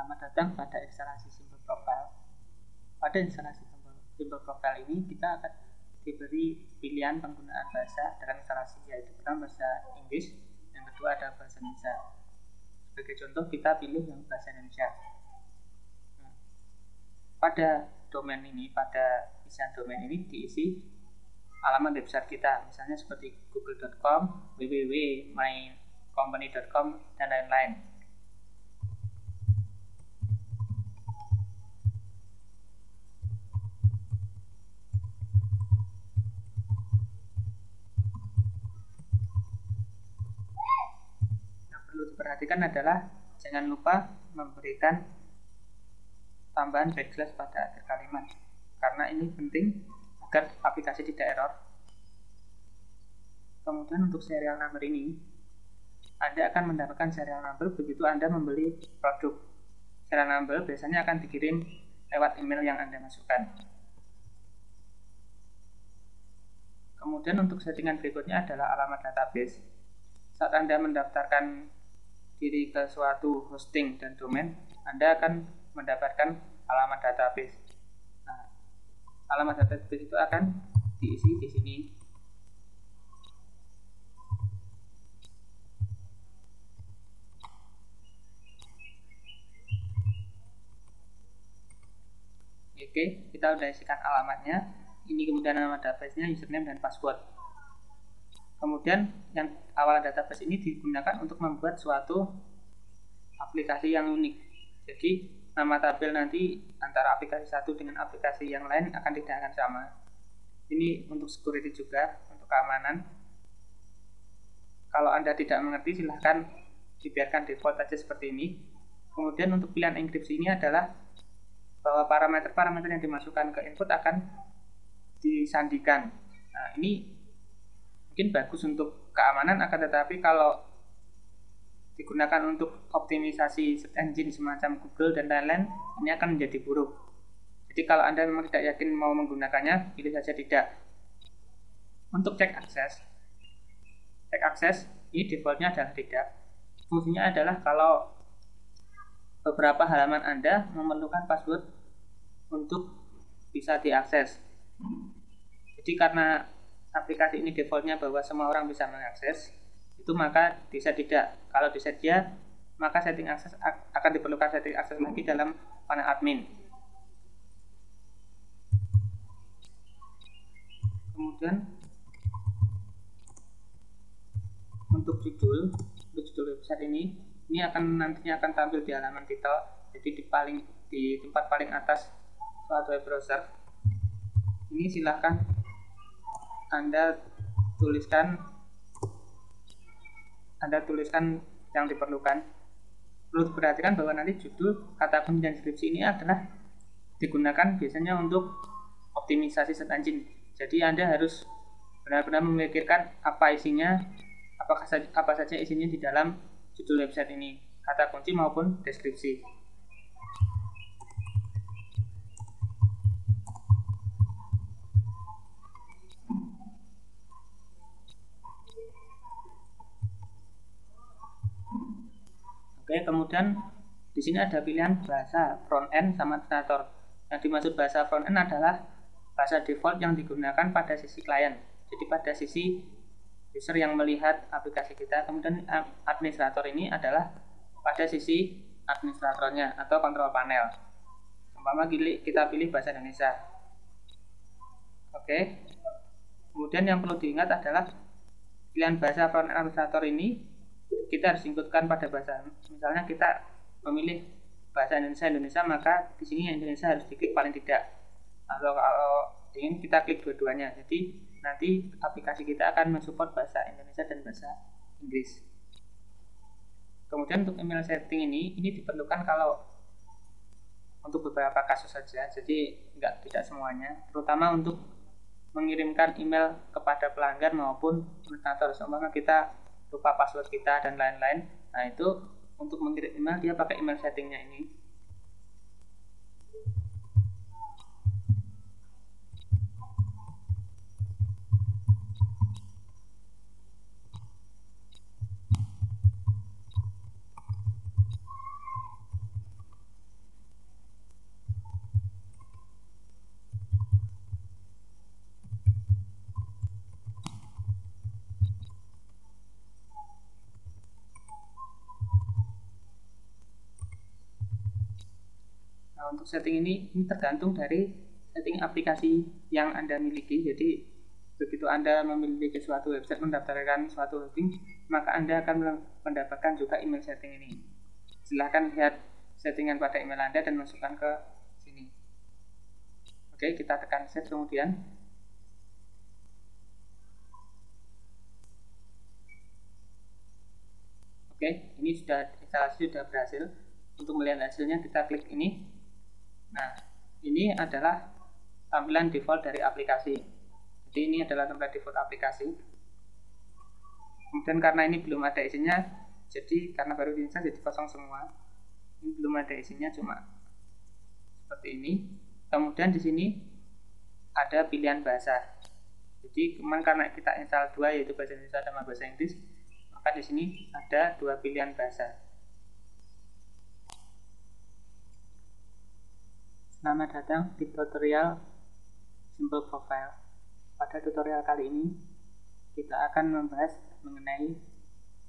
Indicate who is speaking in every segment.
Speaker 1: Selamat datang pada instalasi Simple Profile. Pada instalasi Simple Profile ini kita akan diberi pilihan penggunaan bahasa dalam instalasi, yaitu pertama bahasa Inggris, yang kedua ada bahasa Indonesia. Sebagai contoh kita pilih yang bahasa Indonesia. Pada domain ini, pada isian domain ini diisi alamat website kita, misalnya seperti google.com, www.mycompany.com, dan lain-lain. Yang perlu diperhatikan adalah jangan lupa memberikan tambahan backslash pada akhir kalimat, karena ini penting agar aplikasi tidak error. Kemudian untuk serial number ini, Anda akan mendapatkan serial number begitu Anda membeli produk. Serial number biasanya akan dikirim lewat email yang Anda masukkan. Kemudian untuk settingan berikutnya adalah alamat database. Saat Anda mendaftarkan diri ke suatu hosting dan domain, Anda akan mendapatkan alamat database. Nah, alamat database itu akan diisi di sini. Oke, kita sudah isikan alamatnya. Ini kemudian nama database-nya, username dan password. Kemudian yang awal database ini digunakan untuk membuat suatu aplikasi yang unik. Jadi nama tabel nanti antara aplikasi satu dengan aplikasi yang lain tidak akan sama. Ini untuk security juga, untuk keamanan. Kalau Anda tidak mengerti, silahkan dibiarkan default saja seperti ini. Kemudian untuk pilihan enkripsi ini adalah bahwa parameter-parameter yang dimasukkan ke input akan disandikan. Nah, ini mungkin bagus untuk keamanan, akan tetapi kalau digunakan untuk optimisasi search engine semacam Google dan lain-lain, ini akan menjadi buruk. Jadi kalau Anda memang tidak yakin mau menggunakannya, pilih saja tidak. Untuk cek akses ini defaultnya adalah tidak. Fungsinya adalah kalau beberapa halaman Anda memerlukan password untuk bisa diakses. Jadi karena aplikasi ini defaultnya bahwa semua orang bisa mengakses, itu maka bisa tidak. Kalau disedia, maka setting akses akan diperlukan setting akses lagi dalam panel admin. Kemudian untuk judul website ini nantinya akan tampil di halaman title. Jadi di tempat paling atas suatu web browser. Ini silahkan Anda tuliskan yang diperlukan. Perlu diperhatikan bahwa nanti judul, kata kunci dan deskripsi ini adalah digunakan biasanya untuk optimisasi search engine. Jadi Anda harus benar-benar memikirkan apa saja isinya di dalam judul website ini, kata kunci maupun deskripsi. Oke, kemudian di sini ada pilihan bahasa front end sama administrator. Yang dimaksud bahasa front end adalah bahasa default yang digunakan pada sisi klien. Jadi pada sisi user yang melihat aplikasi kita. Kemudian administrator ini adalah pada sisi administratornya atau kontrol panel. Umpama kita pilih bahasa Indonesia. Oke. Kemudian yang perlu diingat adalah pilihan bahasa front end administrator ini kita harus inputkan pada bahasa. Misalnya kita memilih bahasa Indonesia, maka di sini Indonesia harus diklik paling tidak. Atau kalau ingin kita klik dua-duanya. Jadi nanti aplikasi kita akan mensupport bahasa Indonesia dan bahasa Inggris. Kemudian untuk email setting ini diperlukan kalau untuk beberapa kasus saja. Jadi tidak semuanya. Terutama untuk mengirimkan email kepada pelanggan maupun administrator. Seumpama kita lupa password kita dan lain-lain. Nah, itu untuk mengirim email dia pakai email settingnya ini. Nah, untuk setting ini tergantung dari setting aplikasi yang Anda miliki. Jadi begitu Anda memiliki suatu website, mendaftarkan suatu hosting, maka Anda akan mendapatkan juga email setting ini. Silahkan lihat settingan pada email Anda dan masukkan ke sini. Oke, kita tekan save kemudian. Oke, ini sudah instalasi sudah berhasil. Untuk melihat hasilnya kita klik ini. Nah, ini adalah tampilan default dari aplikasi. Jadi ini adalah template default aplikasi. Kemudian karena ini belum ada isinya, jadi karena baru diinstal jadi kosong semua. Ini belum ada isinya, cuma seperti ini. Kemudian di sini ada pilihan bahasa. Jadi kemarin karena kita install dua, yaitu bahasa Indonesia sama bahasa Inggris, maka di sini ada dua pilihan bahasa. Selamat datang di tutorial Simple Profile. Pada tutorial kali ini kita akan membahas mengenai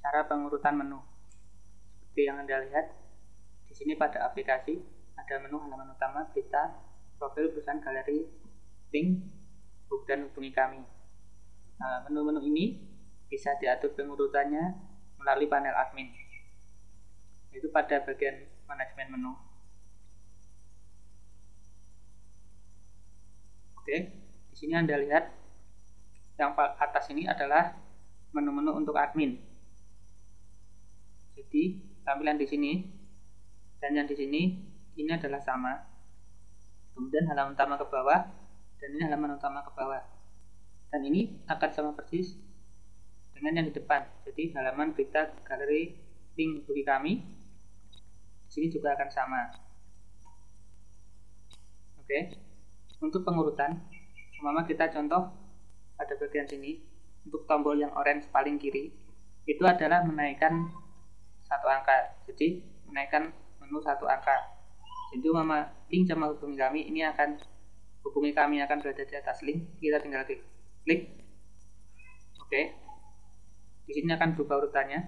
Speaker 1: cara pengurutan menu. Seperti yang Anda lihat di sini pada aplikasi ada menu halaman utama, berita, profil, perusahaan, galeri, link, dan hubungi kami. Nah, menu-menu ini bisa diatur pengurutannya melalui panel admin, yaitu pada bagian manajemen menu. Oke, di sini Anda lihat yang atas ini adalah menu-menu untuk admin. Jadi tampilan di sini dan yang di sini ini adalah sama. Kemudian halaman utama ke bawah dan ini halaman utama ke bawah. Dan ini akan sama persis dengan yang di depan. Jadi halaman berita, galeri, link hubungi kami. Di sini juga akan sama. Oke. Untuk pengurutan, umpama kita contoh pada bagian sini, untuk tombol yang orange paling kiri itu adalah menaikkan satu angka. Jadi menaikkan menu satu angka. Jadi umpama link sama hubungi kami, ini akan hubungi kami akan berada di atas link. Kita tinggal klik. Oke. Di sini akan berubah urutannya.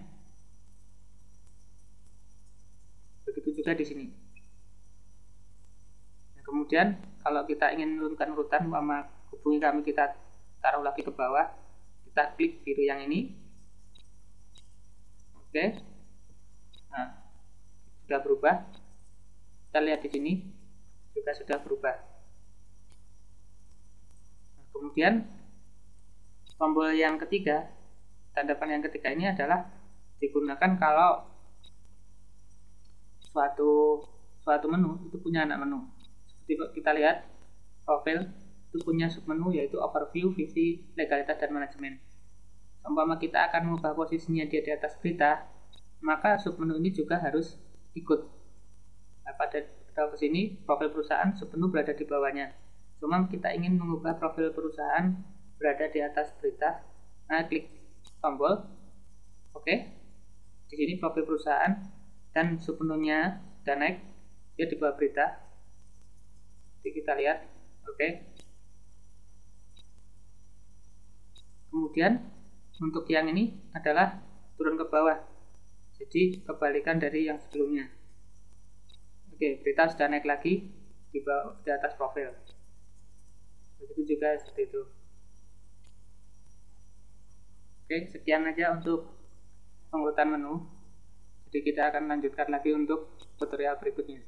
Speaker 1: Begitu juga di sini. Nah, kemudian kalau kita ingin menurunkan urutan, umpama hubungi kami kita taruh lagi ke bawah, kita klik biru yang ini. Oke. Nah, sudah berubah. Kita lihat di sini juga sudah berubah. Nah, kemudian tombol yang ketiga, tanda panah yang ketiga ini adalah digunakan kalau suatu menu itu punya anak menu. Seperti kita lihat profil itu punya submenu yaitu overview, visi, legalitas, dan manajemen. Umpama kita akan mengubah posisinya dia di atas berita, maka submenu ini juga harus ikut. Nah, pada sini profil perusahaan, submenu berada di bawahnya. Cuma kita ingin mengubah profil perusahaan berada di atas berita, nah klik tombol oke. Di sini profil perusahaan dan submenunya sudah naik, dia di bawah berita. Jadi kita lihat oke. Kemudian untuk yang ini adalah turun ke bawah, jadi kebalikan dari yang sebelumnya. Oke, berita sudah naik lagi di bawah, di atas profil. Begitu juga seperti itu. Oke, sekian aja untuk pengurutan menu. Jadi kita akan lanjutkan lagi untuk tutorial berikutnya.